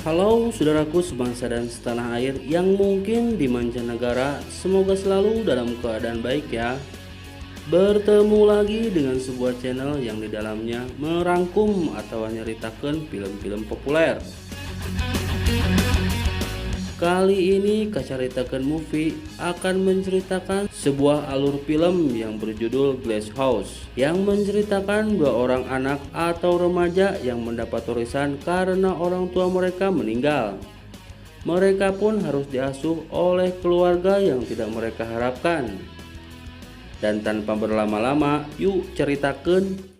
Halo saudaraku sebangsa dan setanah air yang mungkin di mancanegara, semoga selalu dalam keadaan baik ya. Bertemu lagi dengan sebuah channel yang di dalamnya merangkum atau nyeritakan film-film populer. Kali ini Kacaritakeun Movie akan menceritakan sebuah alur film yang berjudul Glass House, yang menceritakan dua orang anak atau remaja yang mendapat warisan karena orang tua mereka meninggal. Mereka pun harus diasuh oleh keluarga yang tidak mereka harapkan. Dan tanpa berlama-lama, yuk ceritakeun.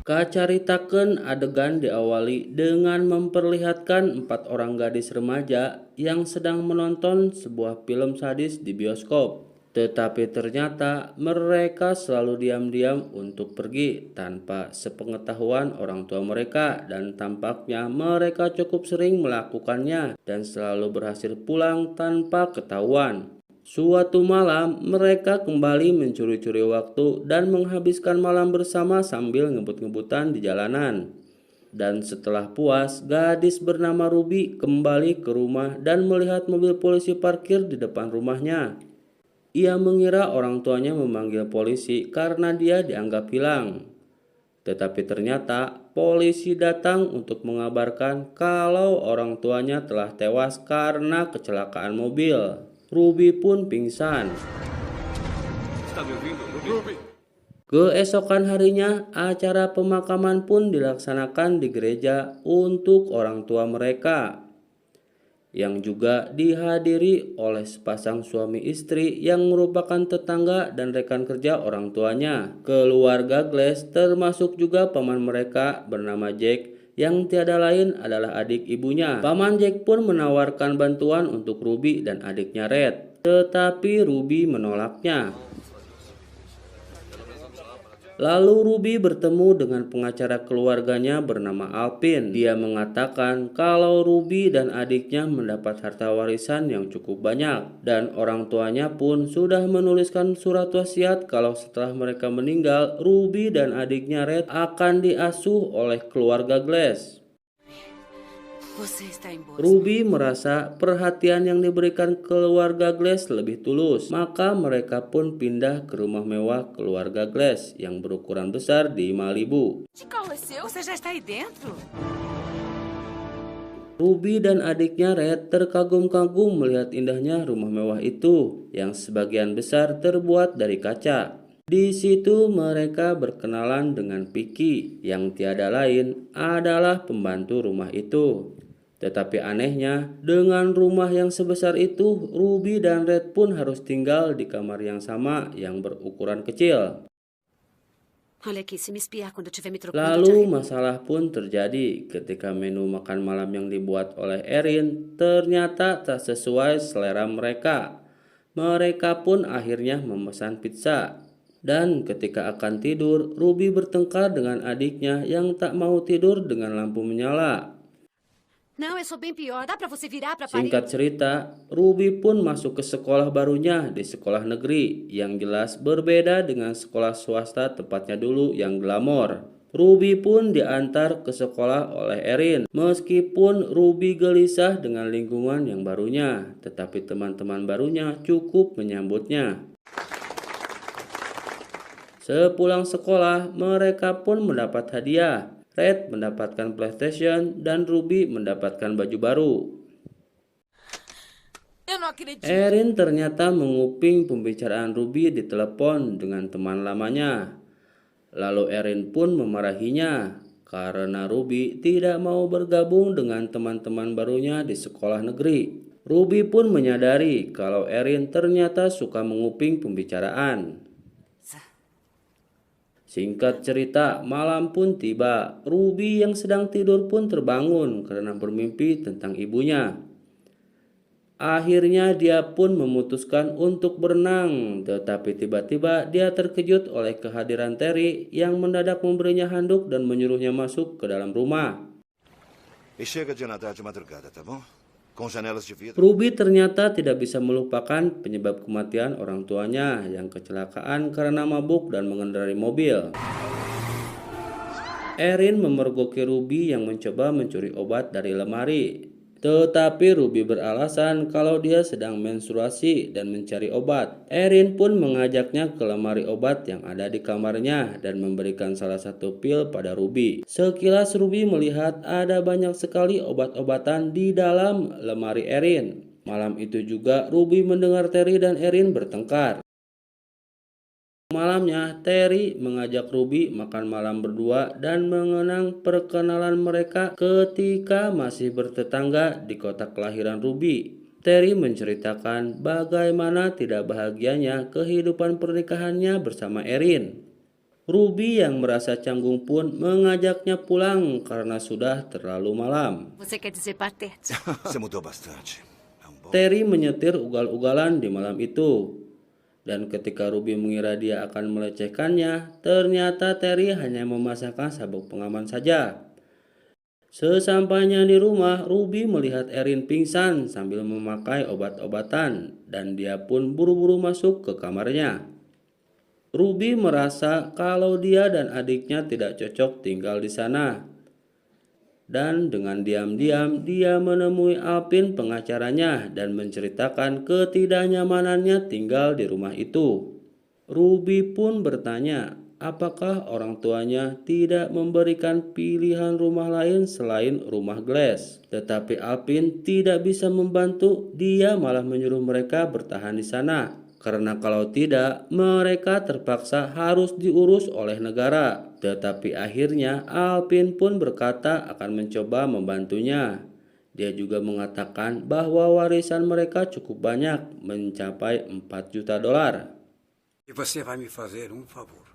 Kacaritakeun adegan diawali dengan memperlihatkan 4 orang gadis remaja yang sedang menonton sebuah film sadis di bioskop. Tetapi ternyata mereka selalu diam-diam untuk pergi tanpa sepengetahuan orang tua mereka, dan tampaknya mereka cukup sering melakukannya dan selalu berhasil pulang tanpa ketahuan. Suatu malam, mereka kembali mencuri-curi waktu dan menghabiskan malam bersama sambil ngebut-ngebutan di jalanan. Dan setelah puas, gadis bernama Ruby kembali ke rumah dan melihat mobil polisi parkir di depan rumahnya. Ia mengira orang tuanya memanggil polisi karena dia dianggap hilang. Tetapi ternyata polisi datang untuk mengabarkan kalau orang tuanya telah tewas karena kecelakaan mobil. Ruby pun pingsan. Keesokan harinya, acara pemakaman pun dilaksanakan di gereja untuk orang tua mereka, yang juga dihadiri oleh sepasang suami istri yang merupakan tetangga dan rekan kerja orang tuanya. Keluarga Glass termasuk juga paman mereka bernama Jack, yang tiada lain adalah adik ibunya. Paman Jack pun menawarkan bantuan untuk Ruby dan adiknya Red, tetapi Ruby menolaknya. Lalu Ruby bertemu dengan pengacara keluarganya bernama Alpin. Dia mengatakan kalau Ruby dan adiknya mendapat harta warisan yang cukup banyak, dan orang tuanya pun sudah menuliskan surat wasiat kalau setelah mereka meninggal, Ruby dan adiknya Red akan diasuh oleh keluarga Glass. Ruby merasa perhatian yang diberikan keluarga Glass lebih tulus, maka mereka pun pindah ke rumah mewah keluarga Glass yang berukuran besar di Malibu. Ruby dan adiknya Red terkagum-kagum melihat indahnya rumah mewah itu yang sebagian besar terbuat dari kaca. Di situ mereka berkenalan dengan Vicky yang tiada lain adalah pembantu rumah itu. Tetapi anehnya, dengan rumah yang sebesar itu, Ruby dan Red pun harus tinggal di kamar yang sama yang berukuran kecil. Lalu masalah pun terjadi ketika menu makan malam yang dibuat oleh Erin ternyata tak sesuai selera mereka. Mereka pun akhirnya memesan pizza. Dan ketika akan tidur, Ruby bertengkar dengan adiknya yang tak mau tidur dengan lampu menyala. Singkat cerita, Ruby pun masuk ke sekolah barunya di sekolah negeri yang jelas berbeda dengan sekolah swasta tempatnya dulu yang glamor. Ruby pun diantar ke sekolah oleh Erin. Meskipun Ruby gelisah dengan lingkungan yang barunya, tetapi teman-teman barunya cukup menyambutnya. Sepulang sekolah, mereka pun mendapat hadiah. Red mendapatkan PlayStation dan Ruby mendapatkan baju baru. Erin ternyata menguping pembicaraan Ruby di telepon dengan teman lamanya. Lalu Erin pun memarahinya karena Ruby tidak mau bergabung dengan teman-teman barunya di sekolah negeri. Ruby pun menyadari kalau Erin ternyata suka menguping pembicaraan. Singkat cerita, malam pun tiba. Ruby yang sedang tidur pun terbangun karena bermimpi tentang ibunya. Akhirnya dia pun memutuskan untuk berenang, tetapi tiba-tiba dia terkejut oleh kehadiran Terry yang mendadak memberinya handuk dan menyuruhnya masuk ke dalam rumah. E chega de nadar de madrugada, tá bom? com janelas de vidro. Ruby ternyata tidak bisa melupakan penyebab kematian orang tuanya yang kecelakaan karena mabuk dan mengendarai mobil. Erin memergoki Ruby yang mencoba mencuri obat dari lemari. Tetapi Ruby beralasan kalau dia sedang menstruasi dan mencari obat. Erin pun mengajaknya ke lemari obat yang ada di kamarnya dan memberikan salah satu pil pada Ruby. Sekilas Ruby melihat ada banyak sekali obat-obatan di dalam lemari Erin. Malam itu juga Ruby mendengar Terry dan Erin bertengkar. Malamnya, Terry mengajak Ruby makan malam berdua dan mengenang perkenalan mereka ketika masih bertetangga di kota kelahiran Ruby. Terry menceritakan bagaimana tidak bahagianya kehidupan pernikahannya bersama Erin. Ruby yang merasa canggung pun mengajaknya pulang karena sudah terlalu malam. Você quer dizer patético? Você mudou bastante. É um bom. Terry menyetir ugal-ugalan di malam itu. Dan ketika Ruby mengira dia akan melecehkannya, ternyata Terry hanya memasangkan sabuk pengaman saja. Sesampainya di rumah, Ruby melihat Erin pingsan sambil memakai obat-obatan dan dia pun buru-buru masuk ke kamarnya. Ruby merasa kalau dia dan adiknya tidak cocok tinggal di sana. Dan dengan diam-diam dia menemui Alpin pengacaranya dan menceritakan ketidaknyamanannya tinggal di rumah itu. Ruby pun bertanya, apakah orang tuanya tidak memberikan pilihan rumah lain selain rumah Glass. Tetapi Alpin tidak bisa membantu, dia malah menyuruh mereka bertahan di sana. Karena kalau tidak, mereka terpaksa harus diurus oleh negara. Tetapi akhirnya Alpin pun berkata akan mencoba membantunya. Dia juga mengatakan bahwa warisan mereka cukup banyak, mencapai 4 juta dolar. E você vai me fazer favor.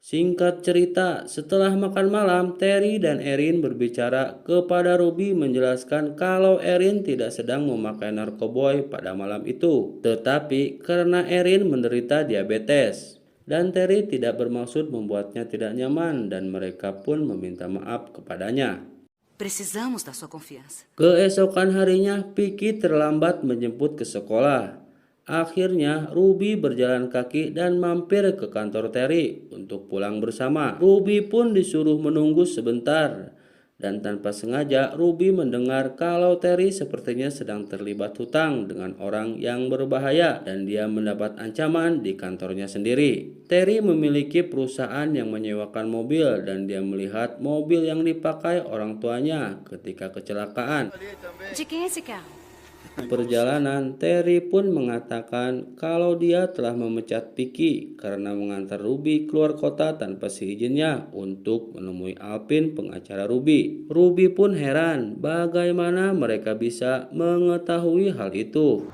Singkat cerita, setelah makan malam, Terry dan Erin berbicara kepada Ruby menjelaskan kalau Erin tidak sedang memakai narkoboy pada malam itu. Tetapi karena Erin menderita diabetes, dan Terry tidak bermaksud membuatnya tidak nyaman dan mereka pun meminta maaf kepadanya. Precisamos da sua confiança. Keesokan harinya, Vicky terlambat menjemput ke sekolah. Akhirnya Ruby berjalan kaki dan mampir ke kantor Terry untuk pulang bersama. Ruby pun disuruh menunggu sebentar. Dan tanpa sengaja Ruby mendengar kalau Terry sepertinya sedang terlibat hutang dengan orang yang berbahaya dan dia mendapat ancaman di kantornya sendiri. Terry memiliki perusahaan yang menyewakan mobil dan dia melihat mobil yang dipakai orang tuanya ketika kecelakaan. De quem é esse carro? Perjalanan, Terry pun mengatakan kalau dia telah memecat Vicky karena mengantar Ruby keluar kota tanpa seizinnya untuk menemui Alpin pengacara Ruby. Ruby pun heran bagaimana mereka bisa mengetahui hal itu.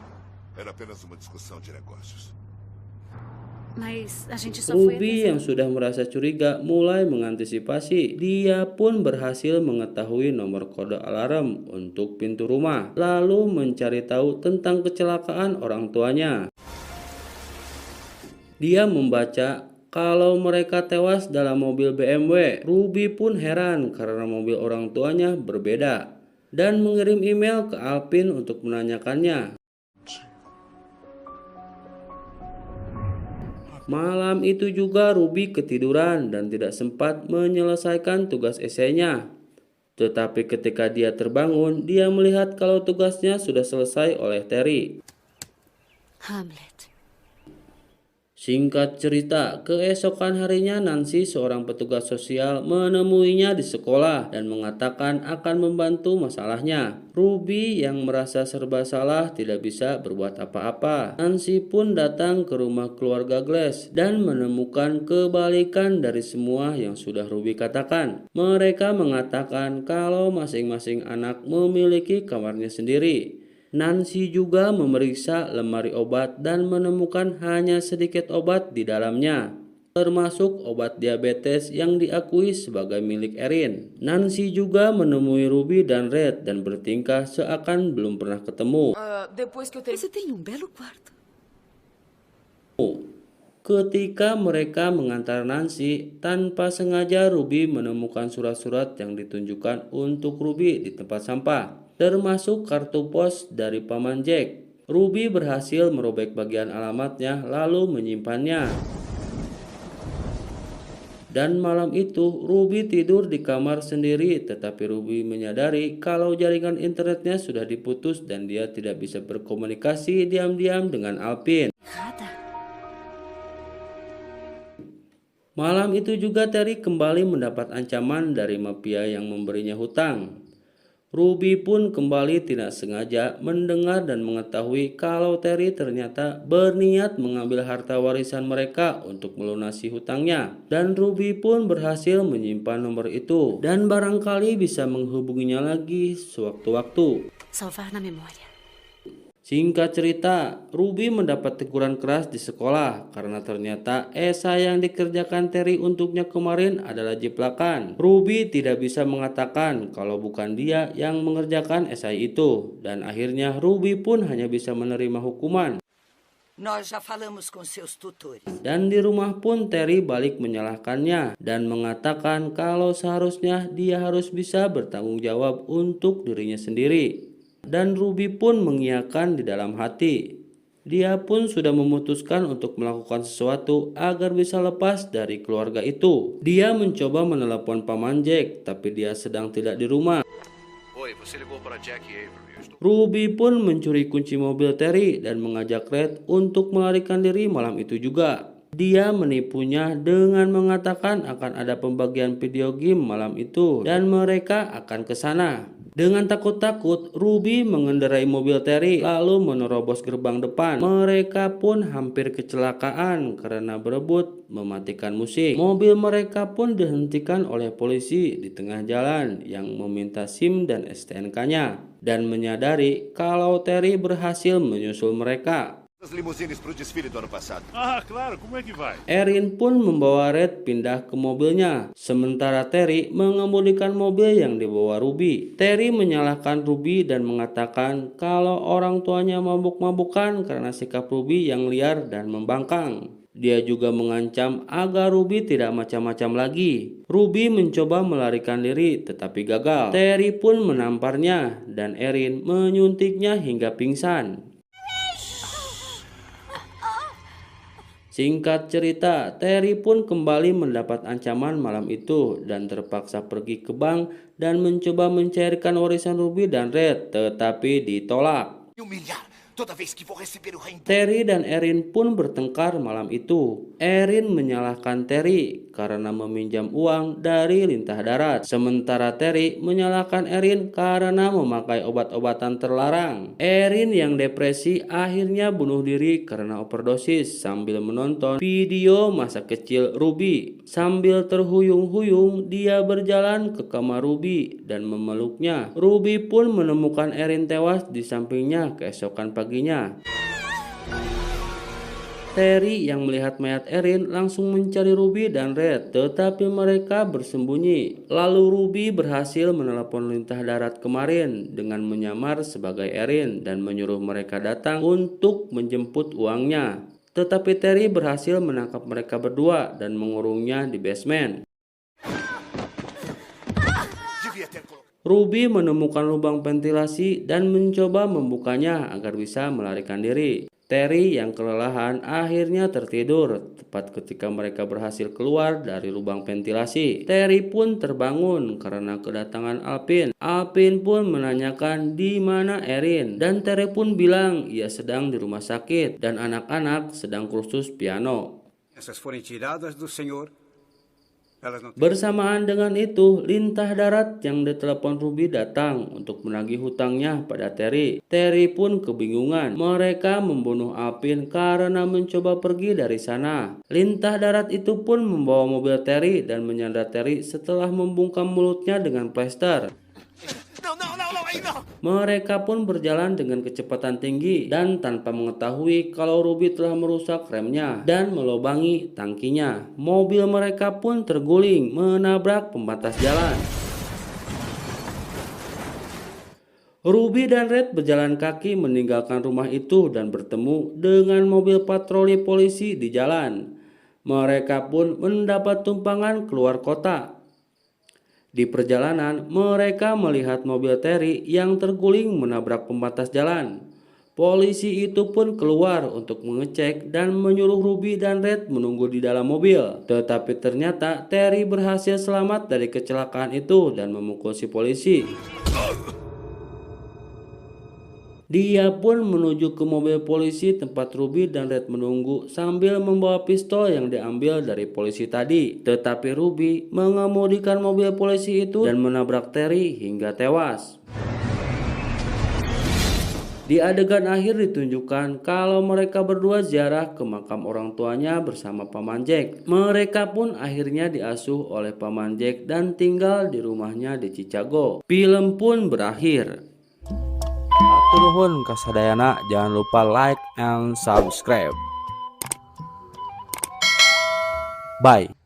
Era apenas uma discussão de negócios. Mas a gente só foi Ruby yang sudah merasa curiga mulai mengantisipasi. Dia pun berhasil mengetahui nomor kode alarm untuk pintu rumah, lalu mencari tahu tentang kecelakaan orang tuanya. Dia membaca kalau mereka tewas dalam mobil BMW. Ruby pun heran karena mobil orang tuanya berbeda dan mengirim email ke Alpin untuk menanyakannya. Malam itu juga Ruby ketiduran dan tidak sempat menyelesaikan tugas esainya. Tetapi ketika dia terbangun, dia melihat kalau tugasnya sudah selesai oleh Terry. Hamlet. Singkat cerita, keesokan harinya Nancy, seorang petugas sosial, menemuinya di sekolah dan mengatakan akan membantu masalahnya. Ruby yang merasa serba salah tidak bisa berbuat apa-apa. Nancy pun datang ke rumah keluarga Glass dan menemukan kebalikan dari semua yang sudah Ruby katakan. Mereka mengatakan kalau masing-masing anak memiliki kamarnya sendiri. Nancy juga memeriksa lemari obat dan menemukan hanya sedikit obat di dalamnya, termasuk obat diabetes yang diakui sebagai milik Erin. Nancy juga menemui Ruby dan Red dan bertingkah seakan belum pernah ketemu. Você tem belo quarto. Ketika mereka mengantar Nancy, tanpa sengaja Ruby menemukan surat-surat yang ditunjukkan untuk Ruby di tempat sampah. termasuk kartu pos dari Paman Jack. Ruby berhasil merobek bagian alamatnya lalu menyimpannya. Dan malam itu Ruby tidur di kamar sendiri, tetapi Ruby menyadari kalau jaringan internetnya sudah diputus dan dia tidak bisa berkomunikasi diam-diam dengan Alpin. Nada. Malam itu juga Terry kembali mendapat ancaman dari mafia yang memberinya hutang. Ruby pun kembali tidak sengaja mendengar dan mengetahui kalau Terry ternyata berniat mengambil harta warisan mereka untuk melunasi hutangnya. Dan Ruby pun berhasil menyimpan nomor itu dan barangkali bisa menghubunginya lagi sewaktu-waktu. Salvar na memória. Singkat cerita, Ruby mendapat teguran keras di sekolah karena ternyata esai yang dikerjakan Terry untuknya kemarin adalah jiplakan. Ruby tidak bisa mengatakan kalau bukan dia yang mengerjakan esai itu, dan akhirnya Ruby pun hanya bisa menerima hukuman. Nós já falamos com seus tutores. Dan di rumah pun Terry balik menyalahkannya dan mengatakan kalau seharusnya dia harus bisa bertanggung jawab untuk dirinya sendiri. Dan Ruby pun mengiyakan di dalam hati. Dia pun sudah memutuskan untuk melakukan sesuatu agar bisa lepas dari keluarga itu. Dia mencoba menelepon Paman Jack, tapi dia sedang tidak di rumah. Oi, você ligou para Jack Avery. Ruby pun mencuri kunci mobil Terry dan mengajak Red untuk melarikan diri malam itu juga. Dia menipunya dengan mengatakan akan ada pembagian video game malam itu dan mereka akan ke sana. Dengan takut-takut, Ruby mengendarai mobil Terry lalu menerobos gerbang depan. Mereka pun hampir kecelakaan karena berebut mematikan musik. Mobil mereka pun dihentikan oleh polisi di tengah jalan yang meminta SIM dan STNK-nya dan menyadari kalau Terry berhasil menyusul mereka. As limusines para o desfile do ano passado. Ah, claro, como é que vai? Erin pun membawa Red pindah ke mobilnya, sementara Terry mengemudikan mobil yang dibawa Ruby. Terry menyalahkan Ruby dan mengatakan kalau orang tuanya mabuk-mabukan karena sikap Ruby yang liar dan membangkang. Dia juga mengancam agar Ruby tidak macam-macam lagi. Ruby mencoba melarikan diri tetapi gagal. Terry pun menamparnya dan Erin menyuntiknya hingga pingsan. Singkat cerita, Terry pun kembali mendapat ancaman malam itu dan terpaksa pergi ke bank dan mencoba mencairkan warisan Ruby dan Red, tetapi ditolak. Humilhar toda vez que vou receber o reembolso. Terry dan Erin pun bertengkar malam itu. Erin menyalahkan Terry karena meminjam uang dari lintah darat. Sementara Terry menyalahkan Erin karena memakai obat-obatan terlarang. Erin yang depresi akhirnya bunuh diri karena overdosis sambil menonton video masa kecil Ruby. Sambil terhuyung-huyung, dia berjalan ke kamar Ruby dan memeluknya. Ruby pun menemukan Erin tewas di sampingnya keesokan paginya. Terry yang melihat mayat Erin langsung mencari Ruby dan Red, tetapi mereka bersembunyi. Lalu Ruby berhasil menelepon lintah darat kemarin dengan menyamar sebagai Erin dan menyuruh mereka datang untuk menjemput uangnya. Tetapi Terry berhasil menangkap mereka berdua dan mengurungnya di basement. Devia ter colocado. Ruby menemukan lubang ventilasi dan mencoba membukanya agar bisa melarikan diri. Terry yang kelelahan akhirnya tertidur tepat ketika mereka berhasil keluar dari lubang ventilasi. Terry pun terbangun karena kedatangan Alpin. Alpin pun menanyakan di mana Erin dan Terry pun bilang ia sedang di rumah sakit dan anak-anak sedang kursus piano. Essas forem tiradas do senhor. Elas não têm. Bersamaan dengan itu, lintah darat yang ditelepon Ruby datang untuk menagih hutangnya pada Terry. Terry pun kebingungan. Mereka membunuh Alpin karena mencoba pergi dari sana. Lintah darat itu pun membawa mobil Terry dan menyandra Terry setelah membungkam mulutnya dengan plester. Não, aí não. Mereka pun berjalan dengan kecepatan tinggi dan tanpa mengetahui kalau Ruby telah merusak remnya dan melubangi tangkinya. Mobil mereka pun terguling menabrak pembatas jalan. Ruby dan Red berjalan kaki meninggalkan rumah itu dan bertemu dengan mobil patroli polisi di jalan. Mereka pun mendapat tumpangan keluar kota. Di perjalanan, mereka melihat mobil Terry yang terguling menabrak pembatas jalan. Polisi itu pun keluar untuk mengecek dan menyuruh Ruby dan Red menunggu di dalam mobil. Tetapi ternyata Terry berhasil selamat dari kecelakaan itu dan memukul si polisi. Dia pun menuju ke mobil polisi tempat Ruby dan Red menunggu sambil membawa pistol yang diambil dari polisi tadi. Tetapi Ruby mengemudikan mobil polisi itu dan menabrak Terry hingga tewas. Di adegan akhir ditunjukkan kalau mereka berdua ziarah ke makam orang tuanya bersama Paman Jack. Mereka pun akhirnya diasuh oleh Paman Jack dan tinggal di rumahnya di Chicago. Film pun berakhir. Hatur nuhun kasadayana, jangan lupa like and subscribe. Bye.